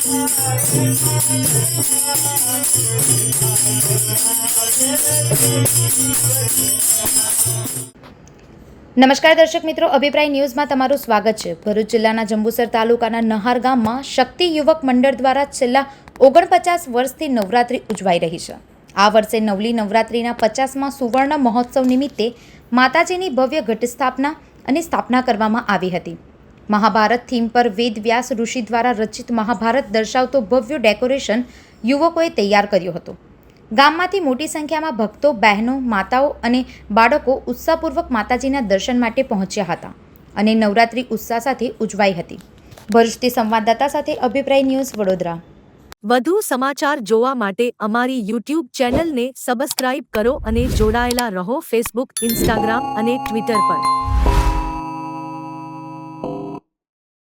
નમસ્કાર દર્શક મિત્રો, અભિપ્રાય ન્યૂઝમાં તમારું સ્વાગત છે। ભરૂચ જિલ્લાના જંબુસર તાલુકાના નહાર ગામમાં શક્તિ યુવક મંડળ દ્વારા છેલ્લા 49 વર્ષથી નવરાત્રિ ઉજવાઈ રહી છે। આ વર્ષે નવલી નવરાત્રિના 50મા સુવર્ણ મહોત્સવ નિમિત્તે માતાજીની ભવ્ય ઘટસ્થાપના અને સ્થાપના કરવામાં આવી હતી। મહાભારત થીમ પર વેદ વ્યાસ ઋષિ દ્વારા રચિત મહાભારત દર્શાવતો ભવ્ય ડેકોરેશન યુવકોએ તૈયાર કર્યો હતો। ગામમાંથી મોટી સંખ્યામાં ભક્તો, બહેનો, માતાઓ અને બાળકો ઉત્સાહપૂર્વક માતાજીના દર્શન માટે પહોંચ્યા હતા અને નવરાત્રિ ઉત્સાહ સાથે ઉજવાઈ હતી। ભરૂચથી સંવાદદાતા સાથે અભિપ્રાય ન્યૂઝ, વડોદરા। વધુ સમાચાર જોવા માટે અમારી યુટ્યુબ ચેનલને સબસ્ક્રાઇબ કરો અને જોડાયેલા રહો ફેસબુક, ઇન્સ્ટાગ્રામ અને ટ્વિટર પર।